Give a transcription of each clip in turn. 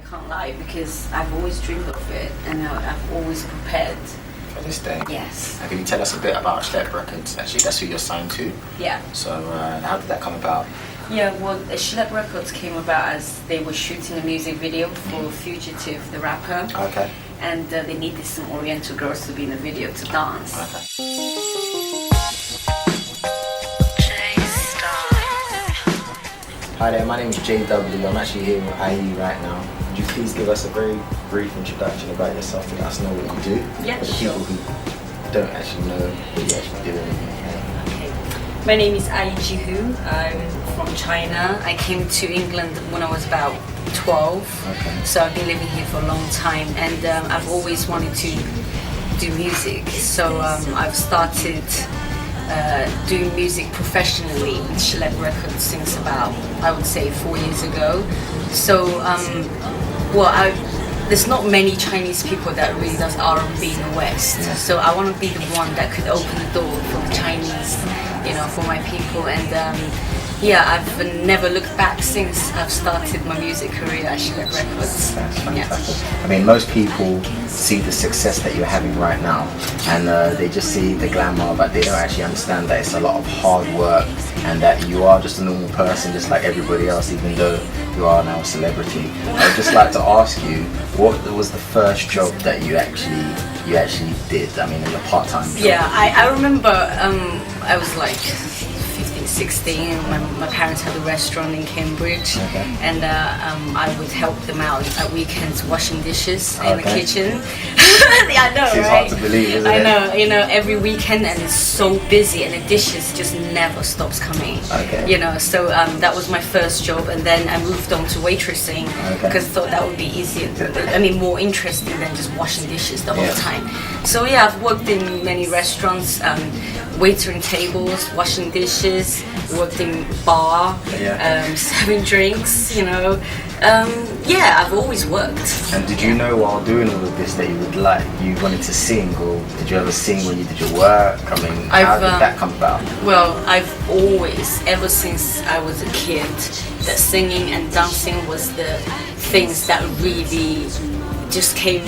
can't lie, because I've always dreamed of it, and I've always prepared. For this day? Yes. And can you tell us a bit about Shlepp Records? Actually, that's who you're signed to. Yeah. So how did that come about? Yeah, well, Shlepp Records came about as they were shooting a music video for Fugitive, the rapper. Okay. And they needed some Oriental girls to be in the video to dance. Okay. Jstar. Hi there, my name is JW. I'm actually here with Ayi right now. Would you please give us a very brief introduction about yourself to let us know what you do? Yeah, for the sure. people who don't actually know what you actually do. Okay. My name is Ayi Jihu. I'm from China. I came to England when I was about 12. Okay. So I've been living here for a long time, and I've always wanted to do music. So I've started doing music professionally with Shlepp Records since about, I would say, 4 years ago. So, there's not many Chinese people that really does R&B in the West. Yeah. So I want to be the one that could open the door for the Chinese, for my people. And I've never looked back since I've started my music career at Shlepp Records. That's fantastic. I mean, most people see the success that you're having right now, and they just see the glamour, but they don't actually understand that it's a lot of hard work, and that you are just a normal person, just like everybody else, even though you are now a celebrity. I'd just like to ask you, what was the first job that you actually did? I mean, in a part-time job. Yeah, I remember I was like 15, 16. My parents had a restaurant in Cambridge, Okay. and I would help them out at weekends washing dishes in the Okay. kitchen. Yeah, I know, Seems right? hard to believe, isn't I it? know, every weekend, and it's so busy, and the dishes just never stops coming. Okay. So that was my first job, and then I moved on to waitressing because I thought that would be easier. More interesting than just washing dishes the whole time. So I've worked in many restaurants, waitering tables, washing dishes, worked in bar, serving drinks. I've always worked. And did you know while doing all of this that you wanted to sing, or did you ever sing when you did your work? I mean, how did that come about? Well, I've always, ever since I was a kid, that singing and dancing was the things that really just came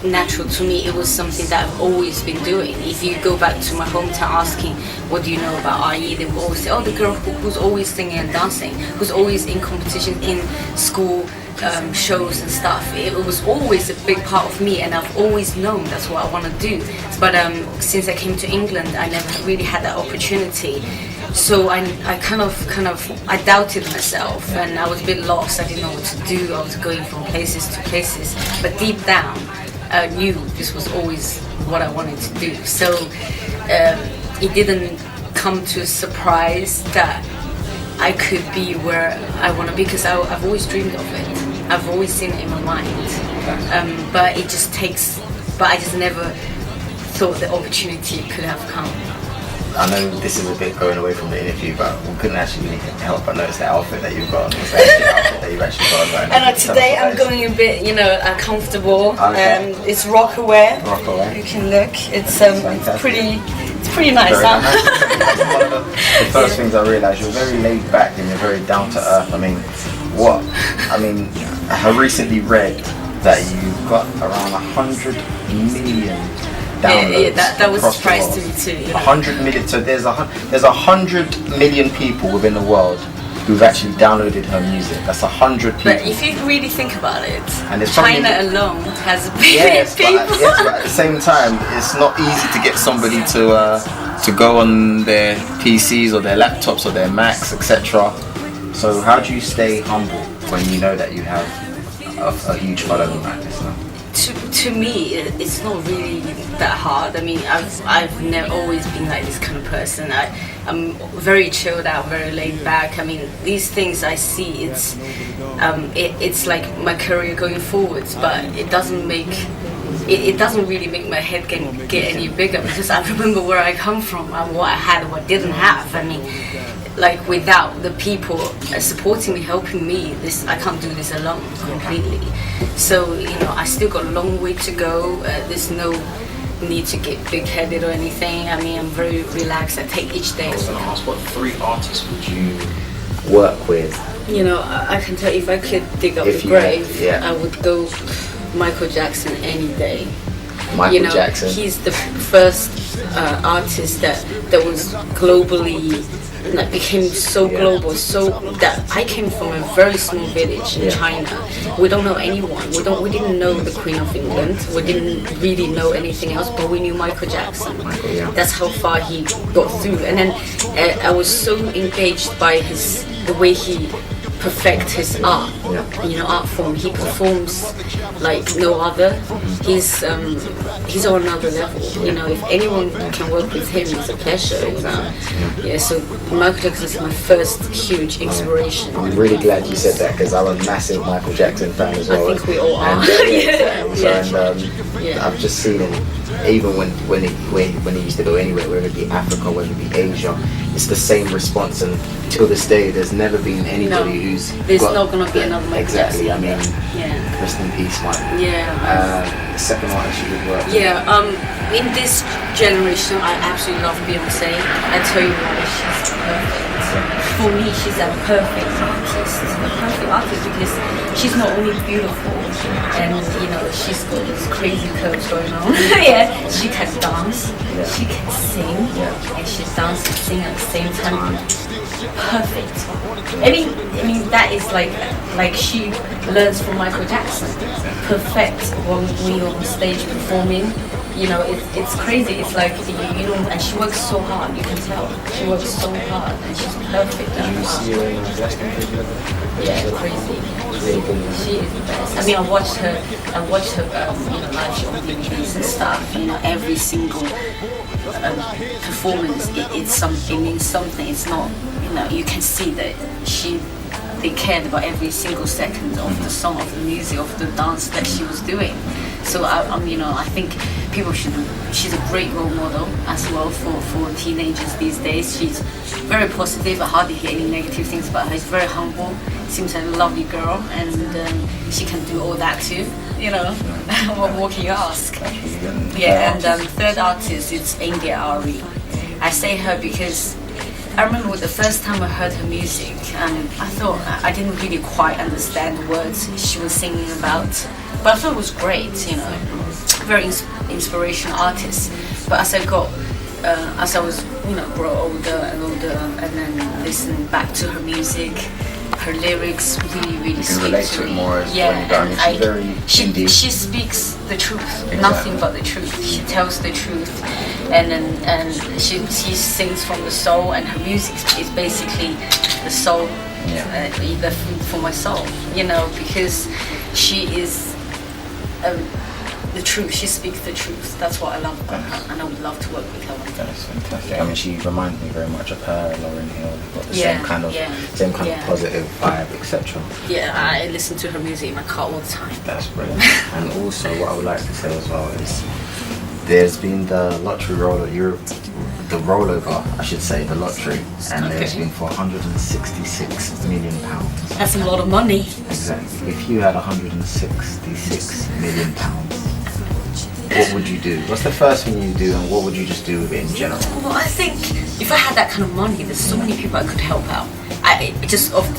natural to me. It was something that I've always been doing. If you go back to my hometown asking, what do you know about Ayi, they will always say, oh, the girl who's always singing and dancing, who's always in competition, in school shows and stuff. It was always a big part of me, and I've always known that's what I want to do. But since I came to England, I never really had that opportunity. So I kind of I doubted myself, and I was a bit lost. I didn't know what to do. I was going from places to places, but deep down I knew this was always what I wanted to do. So it didn't come to a surprise that I could be where I want to be, because I've always dreamed of it. I've always seen it in my mind, but it just takes. But I just never thought the opportunity could have come. I know this is a bit going away from the interview, but we couldn't actually help but notice the outfit that you've got on. It's actually the outfit that you've actually got on right now. And today I'm going a bit, comfortable. Okay. It's rockaware. Rockaware. You can look. It's pretty nice, Very huh? nice. One of the first things I realised, you're very laid back and you're very down to earth. I recently read that you've got around 100 million downloads. That was a surprise to me too. 100 million. So there's 100 million people within the world who've actually downloaded her music. That's 100 people. But if you really think about it, and China alone has a billion people. But at the same time, it's not easy to get somebody to go on their PCs or their laptops or their Macs, etc. So how do you stay humble when you know that you have a huge following like this now? To me, it's not really that hard. I mean, I've never always been like this kind of person. I'm very chilled out, very laid back. I mean, these things I see, it's like my career going forwards, but it doesn't really make my head get any bigger, because I remember where I come from and what I had and what I didn't have. I mean, like, without the people supporting me, helping me, I can't do this alone completely. So I still got a long way to go. There's no need to get big-headed or anything. I mean, I'm very relaxed. I take each day. I was going to ask, what 3 artists would you work with? You know, I can tell if I could dig up If the you had- grave, yeah. I would go Michael Jackson any day. Michael You know, Jackson. he's the first artist that was globally, like, became so global, so that I came from a very small village in China. We don't know anyone. We didn't know the Queen of England. We didn't really know anything else, but we knew Michael Jackson. Yeah. That's how far he got through. And then I was so engaged by the way he perfect his art, you know, art form. He performs like no other. He's on another level. You know, if anyone can work with him, it's a pleasure. You know? Yeah. So Michael Jackson is my first huge inspiration. I'm really glad you said that because I'm a massive Michael Jackson fan as well. I think we all are. And I've just seen him, even when he used to go anywhere, whether it be Africa, whether it be Asia, it's the same response. And till this day, there's never been anybody who's there's not gonna be another Michael exactly. Jackson. I mean, rest in peace, Michael. Yeah. The second artist you would work with. Yeah. In this generation, I absolutely love Beyonce. I tell you why, she's perfect. For me, she's a perfect artist because she's not only beautiful and, you know, she's got these crazy curves going on. Yeah, she can dance, she can sing, and she dances and sing at the same time. Perfect. I mean that is like she learns from Michael Jackson. Perfect when we on stage performing. You know, it's crazy. It's like, you know, and she works so hard. You can tell she works so hard, and she's perfect. Did you see her in the Justin video? Yeah, crazy. She is the best. I mean, I watched her, you know, live show on DVDs and stuff. You know, every single performance, it's something, means something. It's not, you know, you can see that they cared about every single second of the song, of the music, of the dance that she was doing. So you know, I think people she's a great role model as well for teenagers these days. She's very positive. I hardly hear any negative things about her. She's very humble. Seems like a lovely girl, and she can do all that too. You know, what more can you ask? Yeah, and third artist, it's India Ari. I say her because I remember the first time I heard her music, I thought I didn't really quite understand the words she was singing about, but I thought it was great, you know, very inspirational artist. But as I was, you know, grow older and older, and then listening back to her music, her lyrics really speak relate to to it me. more as Yeah, when you're and done. She's very indie. she speaks the truth, Exactly. nothing but the truth. She tells the truth, and she sings from the soul, and her music is basically the soul, the food for my soul. You know, because she is the truth. She speaks the truth. That's what I love about her, and I would love to work with her one day. That's fantastic. I mean, she reminds me very much of her, Lauryn Hill. They've got the Yeah, same kind of positive vibe, etc. Yeah, I listen to her music in my car all the time. That's brilliant. And also, what I would like to say as well is, there's been the lottery the rollover, I should say, the lottery, and there's been for £166 million. That's a lot of money. Exactly. If you had £166 million, what would you do? What's the first thing you do, and what would you just do with it in general? Well, I think if I had that kind of money, there's so many people I could help out.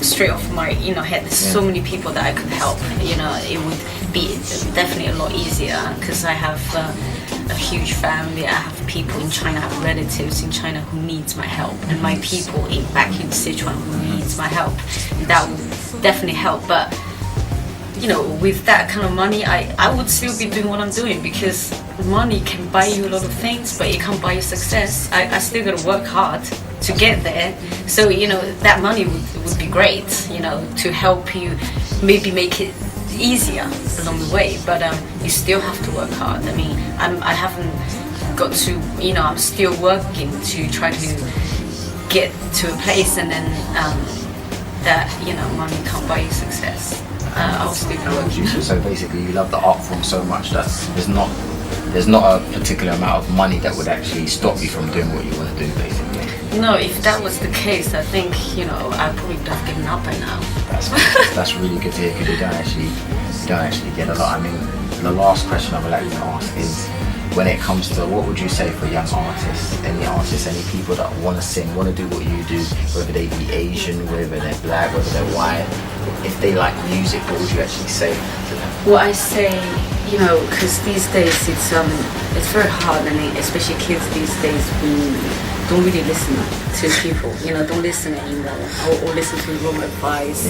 Straight off my head, there's so many people that I could help. You know, it would be definitely a lot easier because I have a huge family. I have people in China, I have relatives in China who needs my help, and my people back in Sichuan who needs my help. That would definitely help. But you know, with that kind of money, I would still be doing what I'm doing, because money can buy you a lot of things, but it can't buy you success. I still gotta work hard to get there. So, you know, that money would be great, you know, to help you maybe make it easier along the way, but you still have to work hard. I mean, I haven't got to, you know, I'm still working to try to get to a place, and then that, you know, money can't buy you success. I'll still working. So basically, you love the art form so much that there's not a particular amount of money that would actually stop you from doing what you want to do, basically. No, if that was the case, I think, you know, I probably would have given up by now. That's really good to hear, because you don't actually get a lot. I mean, the last question I would like to ask is, when it comes to, what would you say for young artists, any people that want to sing, want to do what you do, whether they be Asian, whether they're black, whether they're white, if they like music, what would you actually say to them? Well, I say, you know, because these days it's very hard, and especially kids these days don't really listen to people, you know, don't listen anymore, or listen to wrong advice.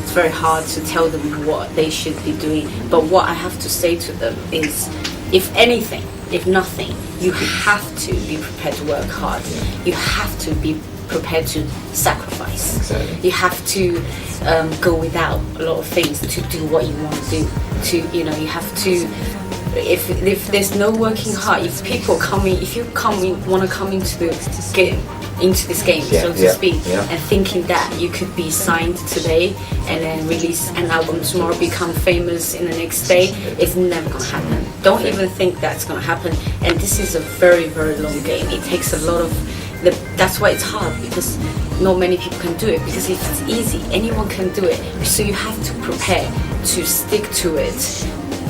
It's very hard to tell them what they should be doing. But what I have to say to them is, if anything, if nothing, you have to be prepared to work hard. You have to be prepared to sacrifice. Exactly. You have to go without a lot of things to do what you want to do. You know, you have to. If there's no working hard, if you want to come into this game, so to speak, and thinking that you could be signed today and then release an album tomorrow, become famous in the next day, it's never gonna happen. Don't even think that's gonna happen. And this is a very, very long game. It takes a lot of that's why it's hard, because not many people can do it, because if it's easy, anyone can do it. So you have to prepare to stick to it.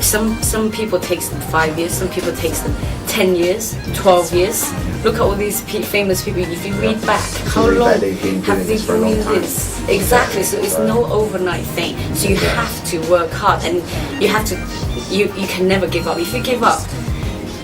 Some people takes them 5 years, some people takes them 10 years, 12 years. Look at all these famous people. If you read back, how long have they been doing this? Exactly. So it's no overnight thing. So you have to work hard, and you have to. You can never give up. If you give up,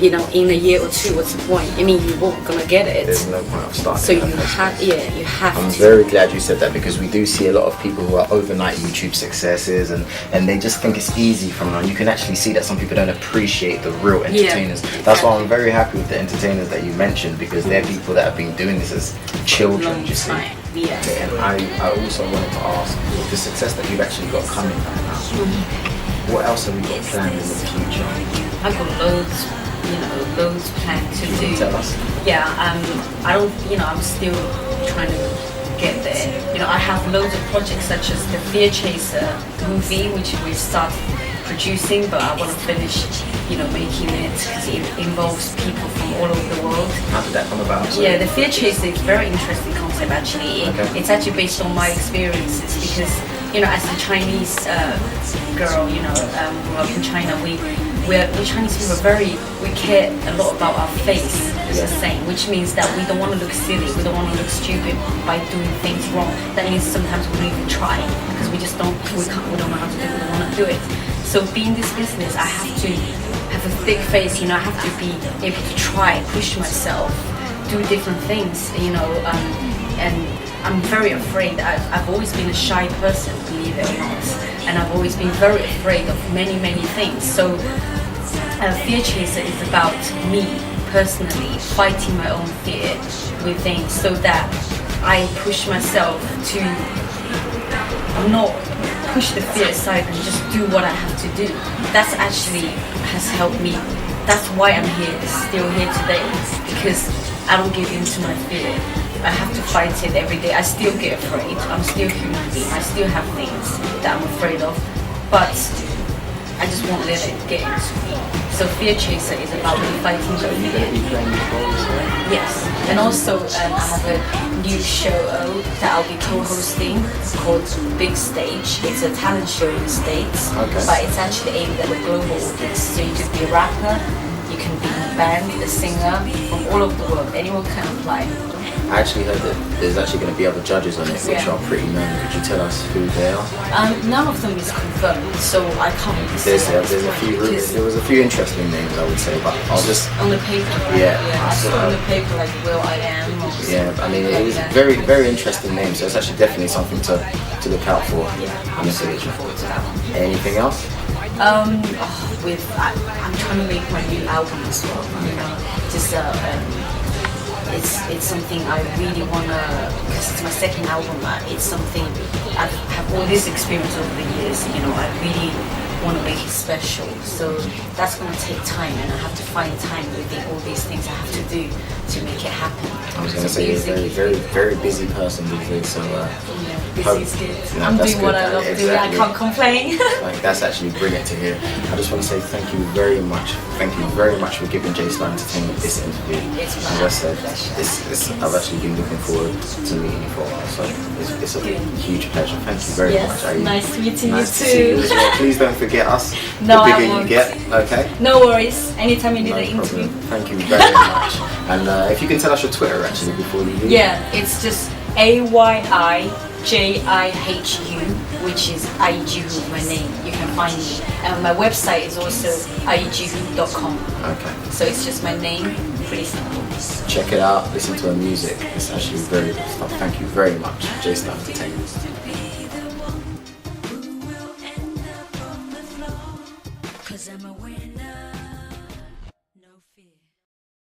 you know, in a year or two, what's the point? I mean, you weren't gonna get it. There's no point of starting. So you have I'm to. very glad you said that, because we do see a lot of people who are overnight YouTube successes, and they just think it's easy from now. You can actually see that some people don't appreciate the real entertainers. That's why I'm very happy with the entertainers that you mentioned, because they're people that have been doing this as children. You see. And I also wanted to ask, the success that you've actually got coming right now, what else have we got planned in the future? I've got loads planned to do. Tell us. Yeah, I'm still trying to get there. You know, I have loads of projects, such as the Fear Chaser movie, which we've started producing, but I want to finish, you know, making it, because it involves people from all over the world. How did that come about? Yeah, the Fear Chaser is a very interesting concept, actually. It's actually based on my experiences, because, you know, as a Chinese girl, you know, grew up in China, we Chinese people we care a lot about our face, as a saying, which means that we don't want to look silly, we don't want to look stupid by doing things wrong. That means sometimes we don't even try, because we don't know how to do it, we don't want to do it. So being this business, I have to have a thick face, you know, I have to be able to try, push myself, do different things, you know, and I'm very afraid. I've always been a shy person, believe it or not, and I've always been very afraid of many, many things. So Fear Chaser is about me personally fighting my own fear within, so that I push myself to not push the fear aside and just do what I have to do. That's actually has helped me. That's why I'm still here today, because I don't give in to my fear. I have to fight it every day. I still get afraid. I'm still human being. I still have things that I'm afraid of, but I just won't let it get into me. So Fear Chaser is about me fighting the fear. Yes, and also I have a new show that I'll be co-hosting called Big Stage. It's a talent show in the States, but it's actually aimed at a global audience. So you could be a rapper, you can be a band, a singer, from all over the world. Anyone can apply. I actually heard that there's actually going to be other judges on it, which are pretty known. Could you tell us who they are? None of them is confirmed, so I can't really say. There was a few interesting names, I would say, but I'll just on the paper. Right? Yeah, I saw on the paper like Will I Am. Yeah, I mean, it was very, very interesting name, so it's actually definitely something to look out for. Yeah, I'm so looking forward to that one. Anything else? I'm trying to make my new album as well. You know, just it's something I really wanna, because it's my second album. It's something I've had all this experience over the years. You know, I really want to make it special. So that's gonna take time, and I have to find time within all these things I have to do to make it happen. I was gonna say you're a very, very, very busy person these days, so busy is good. I'm doing what I love doing. I can't complain. Like, that's actually brilliant to hear. I just want to say thank you very much. Thank you very much for giving Jstar Entertainment this interview. As I said, I've actually been looking forward to meeting you for a while, so it's a huge pleasure. Thank you very much. Nice to meet you too. See you as well. Please don't forget us. No, the I bigger you won't. get. Okay. No worries. Anytime you need No an interview. problem. Thank you very much. And if you can tell us your Twitter actually before you leave. Yeah, it's just AyiJihu, which is Ayi Jihu, my name. You can find me. And my website is also ayijihu.com. Okay. So it's just my name, pretty simple. Check it out. Listen to her music. It's actually very good stuff. Thank you very much, Jstar Entertainment. Cause I'm a winner.